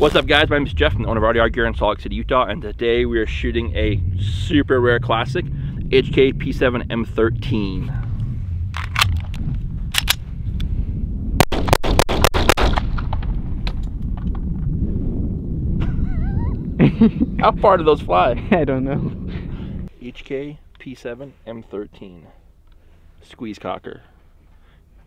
What's up guys, my name is Jeff, I'm the owner of RDR Gear in Salt Lake City, Utah, and today we are shooting a super rare classic, H&K P7M13. How far do those fly? I don't know. H&K P7M13. Squeeze cocker.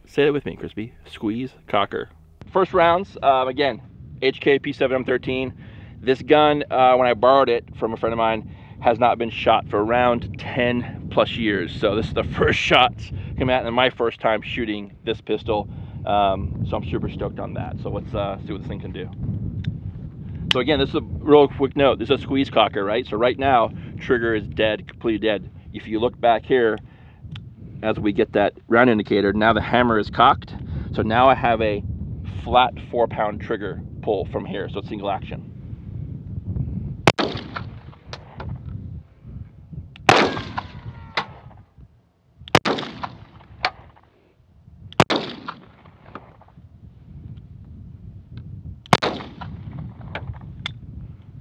Say it with me, Crispy. Squeeze cocker. First rounds, again, H&K P7M13. This gun, when I borrowed it from a friend of mine, has not been shot for around 10 plus years. So this is the first shots come out and my first time shooting this pistol. So I'm super stoked on that. So let's see what this thing can do. So again, this is a real quick note. This is a squeeze cocker, right? So right now, trigger is dead, completely dead. If you look back here, as we get that round indicator, now the hammer is cocked. So now I have a flat 4-pound trigger pull from here, so it's single action.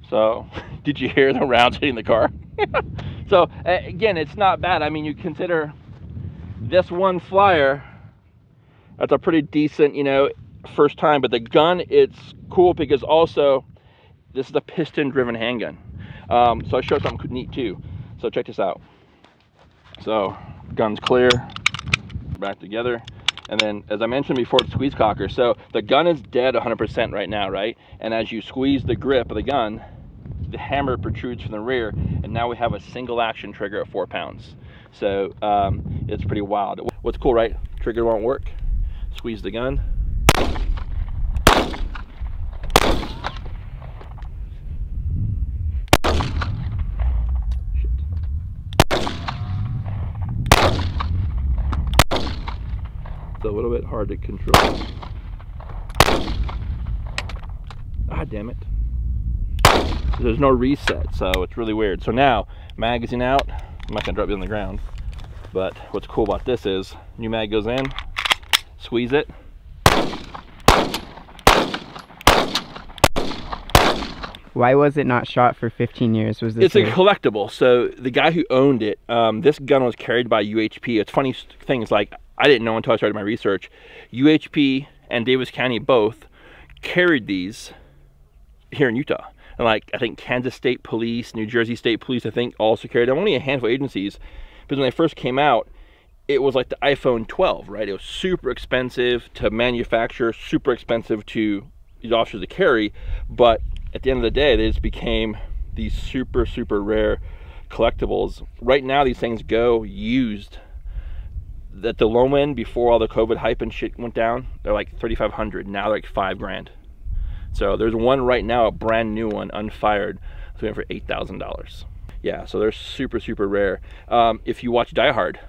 So, did you hear the rounds hitting the car? So, again, it's not bad. I mean, you consider this one flyer, that's a pretty decent, you know, first time. But the gun, it's cool because also, this is a piston-driven handgun. So I showed something neat too. So check this out. So, gun's clear, back together. And then, as I mentioned before, it's squeeze cocker. So the gun is dead 100% right now, right? And as you squeeze the grip of the gun, the hammer protrudes from the rear, and now we have a single action trigger at 4 pounds. So it's pretty wild. What's cool, right? Trigger won't work. Squeeze the gun. Shit. It's a little bit hard to control. Ah, damn it. There's no reset, so it's really weird. So now, magazine out. I'm not gonna drop it on the ground, but what's cool about this is new mag goes in, squeeze it. Why was it not shot for 15 years? Was this? It's a collectible. So the guy who owned it, this gun was carried by UHP. It's funny things like I didn't know until I started my research. UHP and Davis County both carried these here in Utah. And like, I think Kansas State Police, New Jersey State Police, I think also carried them. Only a handful of agencies. But when they first came out, it was like the iPhone 12, right? It was super expensive to manufacture, super expensive to these officers to carry. But at the end of the day, they just became these super, super rare collectibles. Right now, these things go used. At the low end, before all the COVID hype and shit went down, they're like $3,500. Now they're like $5 grand. So there's one right now, a brand new one, unfired, going for $8,000. Yeah, so they're super, super rare. If you watch Die Hard,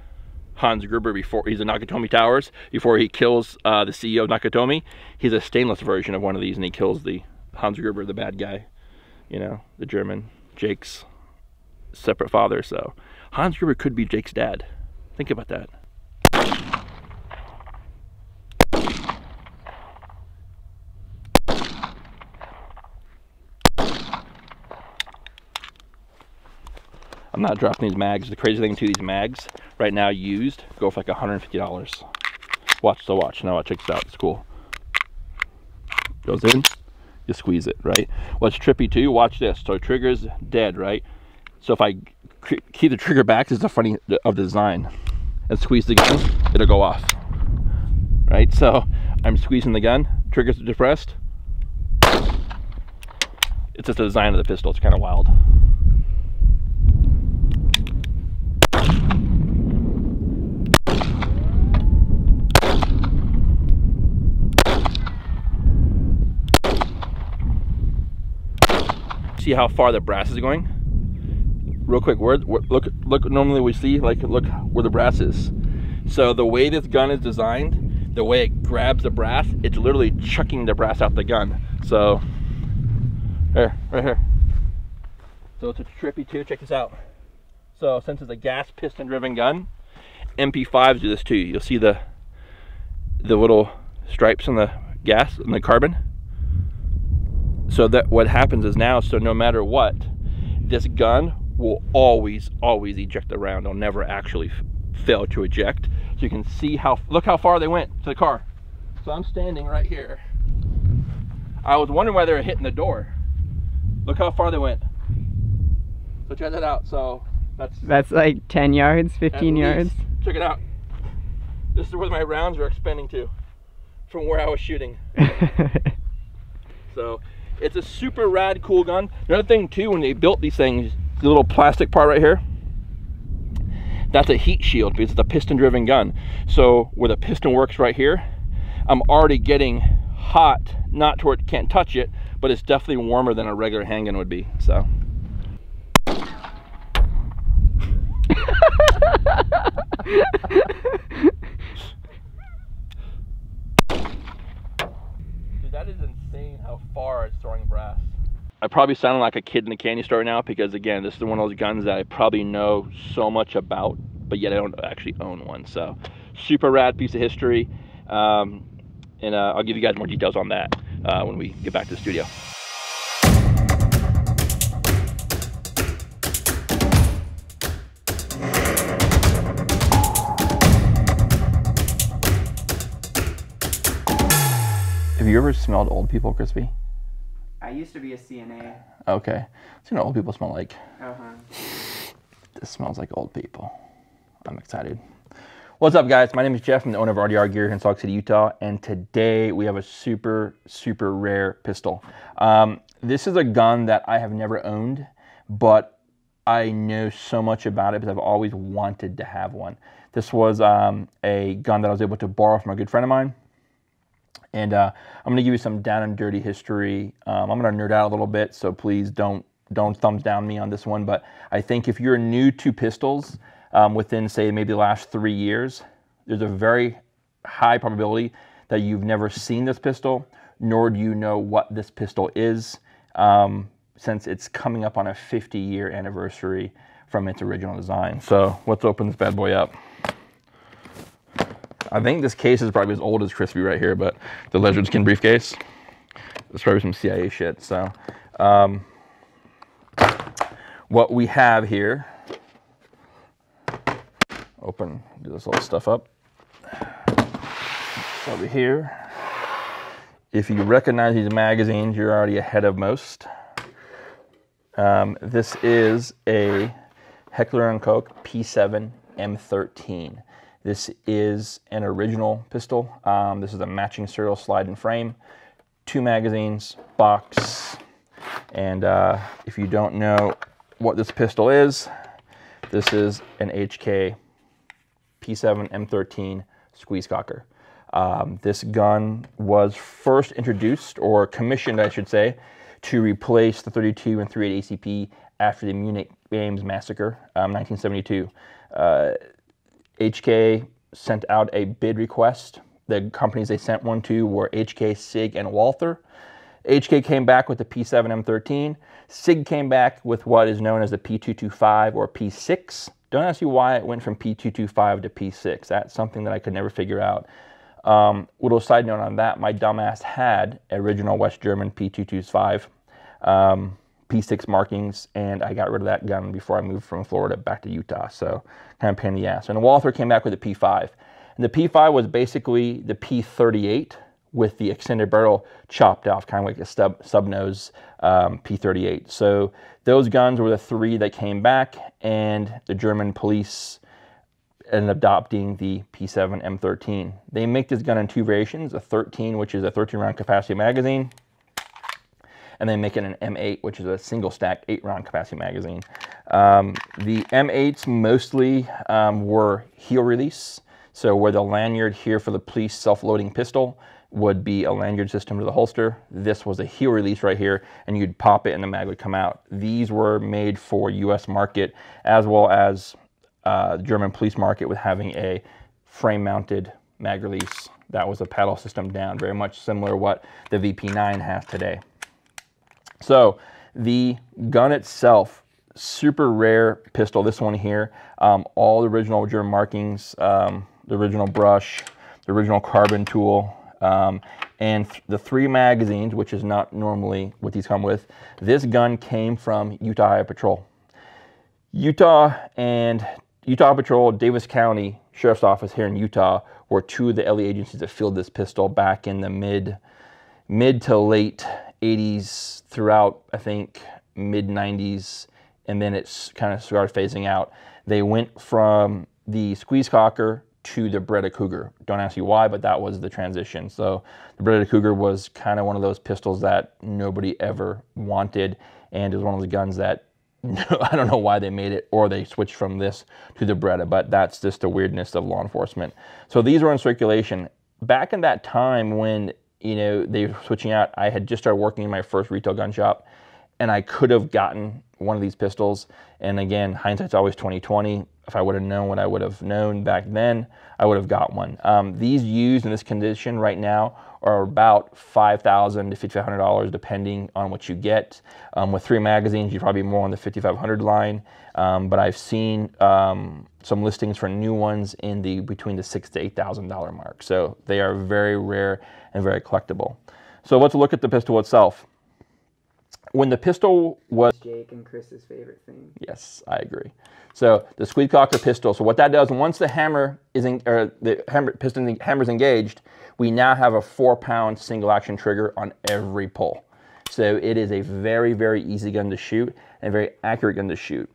Hans Gruber, before he's in Nakatomi Towers, before he kills the CEO of Nakatomi, he's a stainless version of one of these, and he kills the Hans Gruber, the bad guy, you know, the German, Jake's separate father. So Hans Gruber could be Jake's dad. Think about that. I'm not dropping these mags. The crazy thing too, these mags right now used go for like $150. Watch the watch. Now check this out. It's cool. Goes in, you squeeze it, right? What's trippy too? Watch this. So trigger's dead, right? So if I keep the trigger back, this is the funny of the design, and squeeze the gun, it'll go off, right? So I'm squeezing the gun, trigger's depressed. It's just the design of the pistol. It's kind of wild. See how far the brass is going? Real quick, look. Normally we see, like, look where the brass is. So the way this gun is designed, the way it grabs the brass, it's literally chucking the brass out the gun. So, there, right here. So it's a trippy too. Check this out. So since it's a gas piston driven gun, MP5s do this too. You'll see the little stripes on the gas and the carbon. So that what happens is now, so no matter what, this gun will always eject the round. It'll never actually fail to eject. So you can see look how far they went to the car. So I'm standing right here. I was wondering why they were hitting the door. Look how far they went. So check that out. So that's like 10 yards, 15 yards. Check it out. This is where my rounds are expending to from where I was shooting. So it's a super rad, cool gun. Another thing too, when they built these things, the little plastic part right here, that's a heat shield because it's a piston driven gun. So where the piston works right here, I'm already getting hot, not to where it can't touch it, but it's definitely warmer than a regular handgun would be. So dude, that is insane how far it's throwing brass. I probably sound like a kid in a candy store now because, again, this is one of those guns that I probably know so much about, but yet I don't actually own one. So super rad piece of history. And I'll give you guys more details on that when we get back to the studio. Have you ever smelled old people, Crispy? I used to be a CNA. Okay. So you know what old people smell like. Uh-huh. This smells like old people. I'm excited. What's up, guys? My name is Jeff. I'm the owner of RDR Gear here in Salt Lake City, Utah. And today we have a super, super rare pistol. This is a gun that I have never owned, but I know so much about it because I've always wanted to have one. This was a gun that I was able to borrow from a good friend of mine. And I'm going to give you some down and dirty history. I'm going to nerd out a little bit, so please don't thumbs down me on this one. But I think if you're new to pistols, within, say, maybe the last 3 years, there's a very high probability that you've never seen this pistol, nor do you know what this pistol is, since it's coming up on a 50-year anniversary from its original design. So let's open this bad boy up. I think this case is probably as old as Crispy right here, but the lizard skin briefcase, it's probably some CIA shit. So what we have here, do this little stuff up. Over here. If you recognize these magazines, you're already ahead of most. This is a Heckler Koch P7M13. This is an original pistol. This is a matching serial slide and frame, 2 magazines, box, and if you don't know what this pistol is, this is an H&K P7M13 Squeeze cocker. This gun was first introduced, or commissioned I should say, to replace the 32 and 38 ACP after the Munich Games massacre, 1972. H&K sent out a bid request. The companies they sent one to were H&K, SIG, and Walther. H&K came back with the P7M13. SIG came back with what is known as the P225 or P6. Don't ask me why it went from P225 to P6. That's something that I could never figure out. Little side note on that, my dumbass had original West German P225. P6 markings, and I got rid of that gun before I moved from Florida back to Utah, so kind of pain in the ass. And Walther came back with a P5. And the P5 was basically the P38 with the extended barrel chopped off, kind of like a sub-nose P38. So those guns were the 3 that came back, and the German police ended up adopting the P7M13. They make this gun in 2 variations, a 13, which is a 13-round capacity magazine, and they make it an M8, which is a single stack 8-round capacity magazine. The M8s mostly were heel release, so where the lanyard here for the police self-loading pistol would be a lanyard system to the holster. This was a heel release right here, and you'd pop it and the mag would come out. These were made for US market as well as the German police market, with having a frame-mounted mag release. That was a paddle system down, very much similar to what the VP9 has today. So the gun itself, super rare pistol. This one here, all the original German markings, the original brush, the original carbon tool. and the 3 magazines, which is not normally what these come with. This gun came from Utah Highway Patrol. Utah Patrol, Davis County Sheriff's Office here in Utah were 2 of the LE agencies that fielded this pistol back in the mid to late 80s throughout, I think, mid 90s, and then it's kind of started phasing out. They went from the Squeeze Cocker to the Beretta Cougar. Don't ask me why, but that was the transition. So the Beretta Cougar was kind of one of those pistols that nobody ever wanted, and it was one of the guns that I don't know why they made it, or they switched from this to the Beretta, but that's just the weirdness of law enforcement. So these were in circulation. Back in that time when, you know, they were switching out, I had just started working in my first retail gun shop, and I could have gotten one of these pistols. And again, hindsight's always 20/20. If I would have known what I would have known back then, I would have got one. These used in this condition right now are about $5,000 to $5,500 depending on what you get. With 3 magazines, you're probably more on the $5,500 line. But I've seen some listings for new ones in the between the $6,000 to $8,000 mark. So they are very rare and very collectible. So let's look at the pistol itself. When the pistol was... Jake and Chris's favorite thing. Yes, I agree. So the Squeeze Cocker pistol. So what that does, once the hammer is hammer is engaged, we now have a 4-pound single action trigger on every pull. So it is a very, very easy gun to shoot and a very accurate gun to shoot.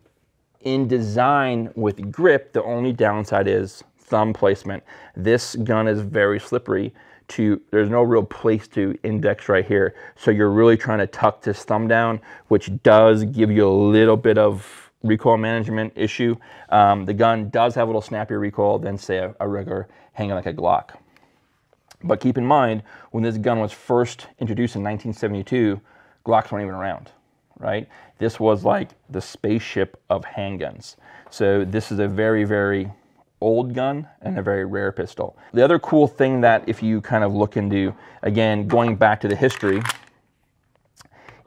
In design with grip, the only downside is thumb placement. This gun is very slippery. There's no real place to index right here. So you're really trying to tuck this thumb down, which does give you a little bit of recoil management issue. The gun does have a little snappier recoil than, say, a regular handgun like a Glock. But keep in mind, when this gun was first introduced in 1972, Glocks weren't even around, right? This was like the spaceship of handguns. So this is a very, very old gun and a very rare pistol. The other cool thing that if you kind of look into, again, going back to the history,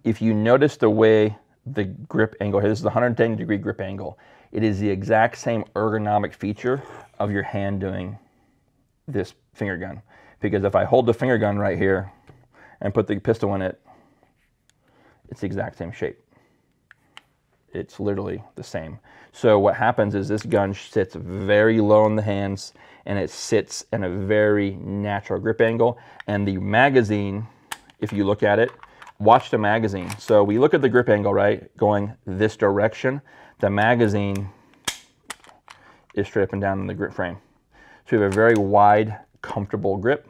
if you notice the way the grip angle here, this is a 110-degree grip angle. It is the exact same ergonomic feature of your hand doing this finger gun. Because if I hold the finger gun right here and put the pistol in it, it's the exact same shape. It's literally the same. So what happens is this gun sits very low in the hands, and it sits in a very natural grip angle. And the magazine, if you look at it, watch the magazine. So we look at the grip angle, right, going this direction. The magazine is straight up and down in the grip frame. So we have a very wide, comfortable grip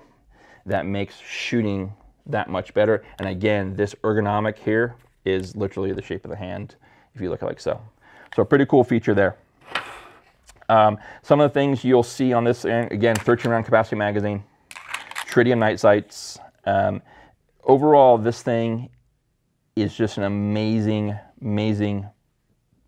that makes shooting that much better. And again, this ergonomic here is literally the shape of the hand, if you look at it like so. So a pretty cool feature there. Some of the things you'll see on this, again, 13-round capacity magazine, tritium night sights. Overall, this thing is just an amazing, amazing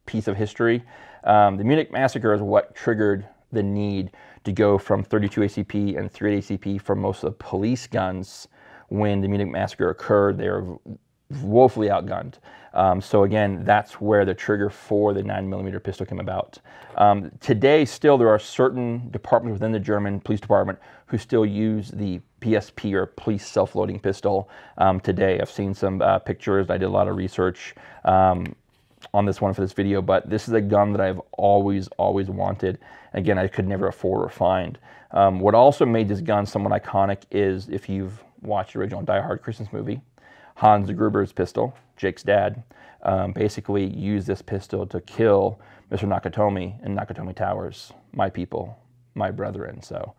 piece of history. The Munich Massacre is what triggered the need to go from 32 ACP and 38 ACP for most of the police guns. When the Munich Massacre occurred, they were woefully outgunned. So again, that's where the trigger for the 9mm pistol came about. Today, still, there are certain departments within the German police department who still use the PSP, or police self-loading pistol, today. I've seen some pictures. I did a lot of research on this one for this video, but this is a gun that I've always wanted. Again, I could never afford or find. What also made this gun somewhat iconic is, if you've watched the original Die Hard Christmas movie, Hans Gruber's pistol, Jake's dad, basically used this pistol to kill Mr. Nakatomi in Nakatomi Towers, my people, my brethren. So,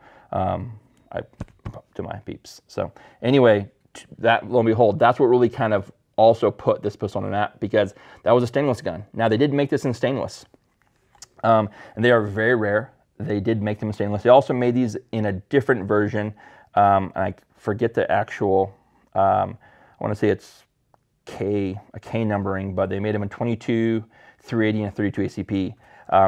to my peeps. So anyway, that, lo and behold, that's what really kind of also put this pistol on the map, because that was a stainless gun. Now, they did make this in stainless, and they are very rare. They did make them in stainless. They also made these in a different version. I forget the actual, I want to say it's a K numbering, but they made them in 22, 380, and 32 ACP.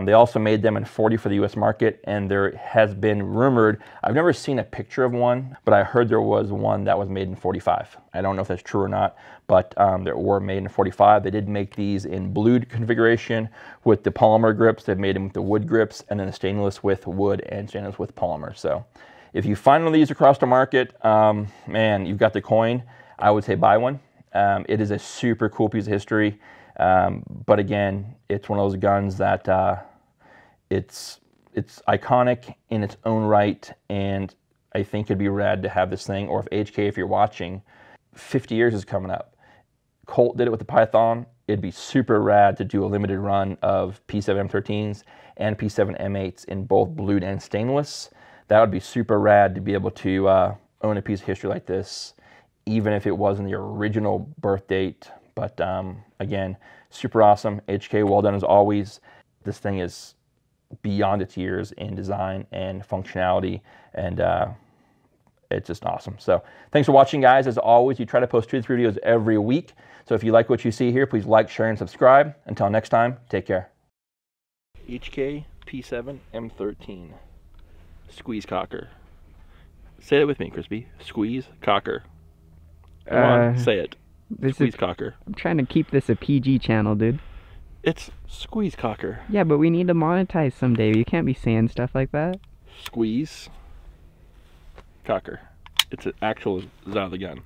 They also made them in 40 for the US market, and there has been rumored, I've never seen a picture of one, but I heard there was one that was made in 45. I don't know if that's true or not, but they were made in 45. They did make these in blued configuration with the polymer grips. They've made them with the wood grips, and then the stainless with wood and stainless with polymer. So if you find one of these across the market, man, you've got the coin, I would say buy one. It is a super cool piece of history, but again, it's one of those guns that it's iconic in its own right, and I think it'd be rad to have this thing. Or if HK, if you're watching, 50 years is coming up. Colt did it with the Python. It'd be super rad to do a limited run of P7M13s and P7M8s in both blued and stainless. That would be super rad to be able to own a piece of history like this, even if it wasn't the original birth date. But again, super awesome. HK, well done as always. This thing is beyond its years in design and functionality, and it's just awesome. So thanks for watching, guys. As always, we try to post 2 to 3 videos every week. So if you like what you see here, please like, share, and subscribe. Until next time, take care. HK P7M13 Squeeze Cocker. Say it with me, Crispy. Squeeze Cocker. Come on, say it. Squeeze Cocker. I'm trying to keep this a PG channel, dude. It's Squeeze Cocker. Yeah, but we need to monetize someday. You can't be saying stuff like that. Squeeze Cocker. It's an actual out of the gun.